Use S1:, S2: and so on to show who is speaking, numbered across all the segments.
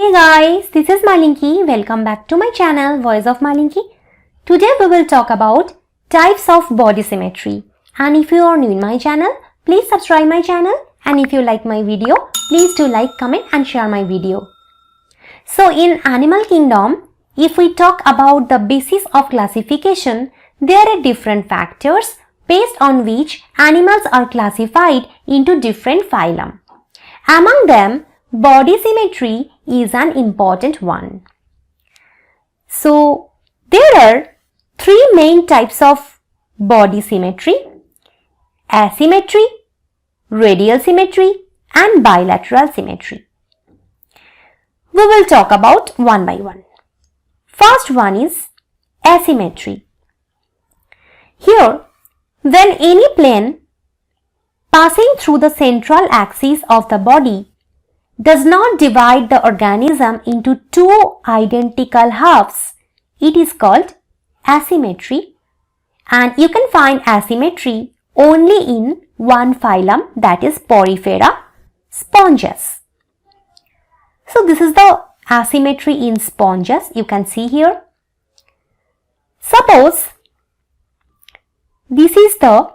S1: Hey guys, this is Malinki. Welcome back to my channel Voice of Malinki. Today we will talk about types of body symmetry. And if you are new in my channel, please subscribe my channel. And if you like my video, please do like, comment and share my video. So in animal kingdom, if we talk about the basis of classification, there are different factors based on which animals are classified into different phylum. Among them, body symmetry is an important one. So, there are three main types of body symmetry: asymmetry, radial symmetry and bilateral symmetry. We will talk about one by one. First one is asymmetry. Here, when any plane passing through the central axis of the body does not divide the organism into two identical halves, it is called asymmetry, and you can find asymmetry only in one phylum, that is Porifera, sponges. So this is the asymmetry in sponges, you can see here. Suppose this is the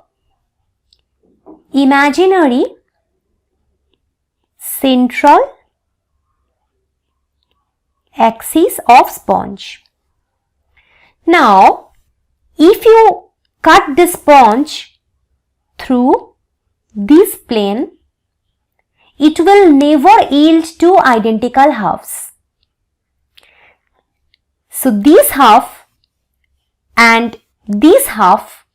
S1: imaginary central axis of sponge. Now, if you cut the sponge through this plane, it will never yield two identical halves. So, this half and this half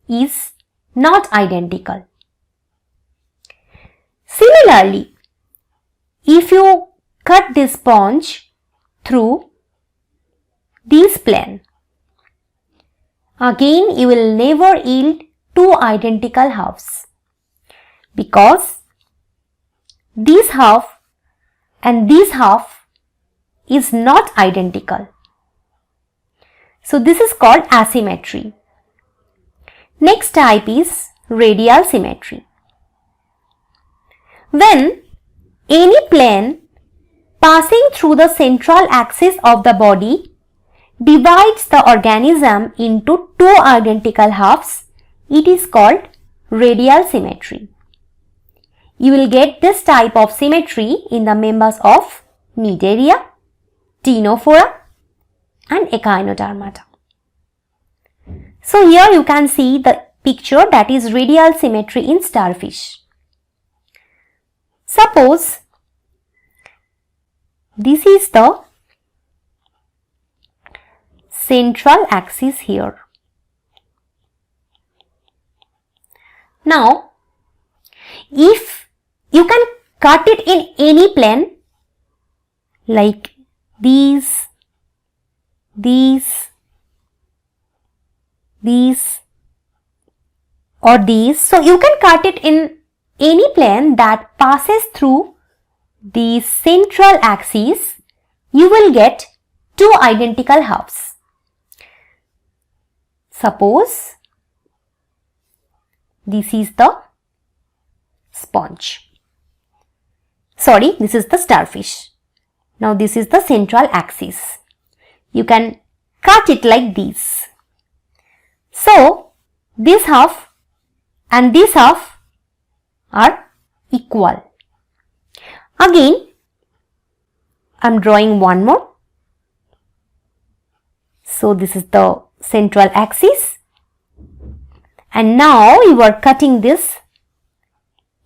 S1: is not identical. Similarly, if you cut this sponge through this plane, again you will never yield two identical halves, because this half and this half is not identical. So this is called asymmetry. Next type is radial symmetry. When any plane passing through the central axis of the body divides the organism into two identical halves, it is called radial symmetry. You will get this type of symmetry in the members of Cnidaria, Ctenophora and Echinodermata. So here you can see the picture, that is radial symmetry in starfish. Suppose this is the central axis here. Now, if you can cut it in any plane like these, or these, so you can cut it in any plane that passes through the central axis, you will get two identical halves. Suppose this is the sponge. Sorry, this is the starfish. Now this is the central axis. You can cut it like this. So this half and this half are equal. Again, I am drawing one more. So this is the central axis, and now you are cutting this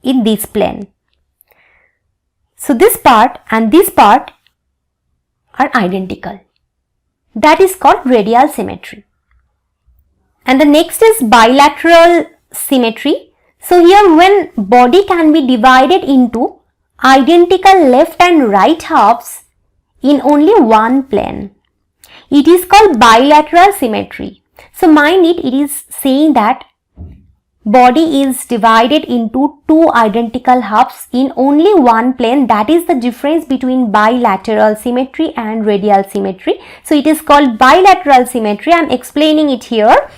S1: in this plane. So this part and this part are identical. That is called radial symmetry. And the next is bilateral symmetry. So here, when body can be divided into identical left and right halves in only one plane, it is called bilateral symmetry. So mind it, it is saying that body is divided into two identical halves in only one plane. That is the difference between bilateral symmetry and radial symmetry. So it is called bilateral symmetry. I am explaining it here,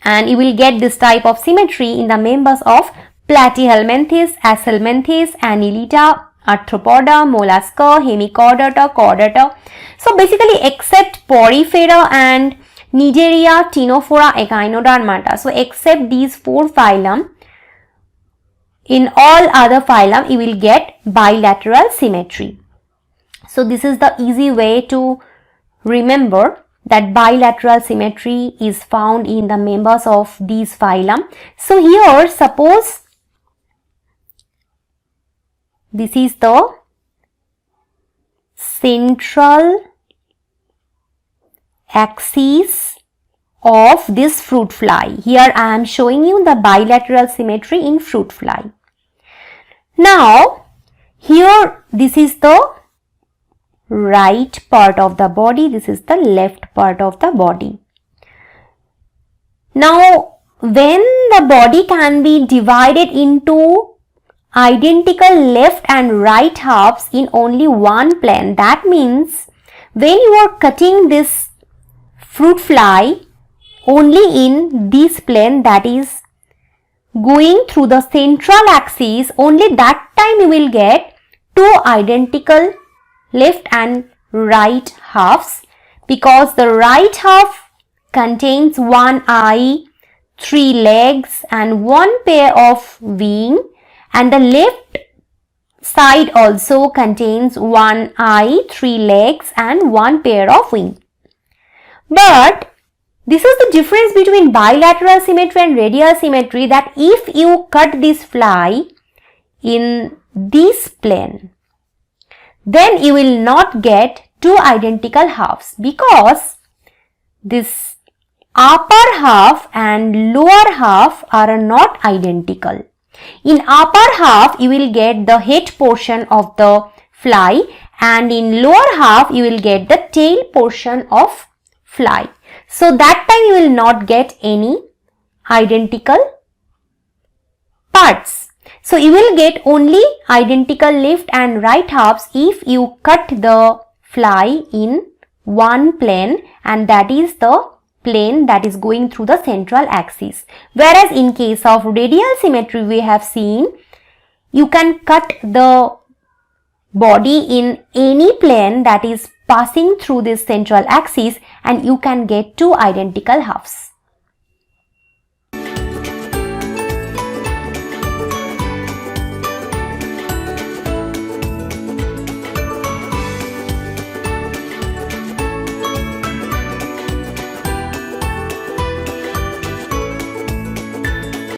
S1: and you will get this type of symmetry in the members of Platyhelminthes, Acelminthes, Annelida, Arthropoda, mollusca, hemichordata, chordata. So basically except Porifera and Nigeria, Ctenophora, Echinodermata. So except these 4 phylum, in all other phylum you will get bilateral symmetry. So this is the easy way to remember that bilateral symmetry is found in the members of these phylum. So here suppose this is the central axis of this fruit fly. Here I am showing you the bilateral symmetry in fruit fly. Now here this is the right part of the body, this is the left part of the body. Now when the body can be divided into identical left and right halves in only one plane, that means when you are cutting this fruit fly only in this plane, that is going through the central axis, only that time you will get 2 identical left and right halves, because the right half contains 1 eye, 3 legs and 1 pair of wing, and the left side also contains 1 eye, 3 legs and 1 pair of wing. But this is the difference between bilateral symmetry and radial symmetry, that if you cut this fly in this plane, then you will not get 2 identical halves, because this upper half and lower half are not identical. In upper half you will get the head portion of the fly, and in lower half you will get the tail portion of fly. So that time you will not get any identical parts. So you will get only identical left and right halves if you cut the fly in one plane, and that is the plane that is going through the central axis. Whereas in case of radial symmetry, we have seen you can cut the body in any plane that is passing through this central axis and you can get 2 identical halves.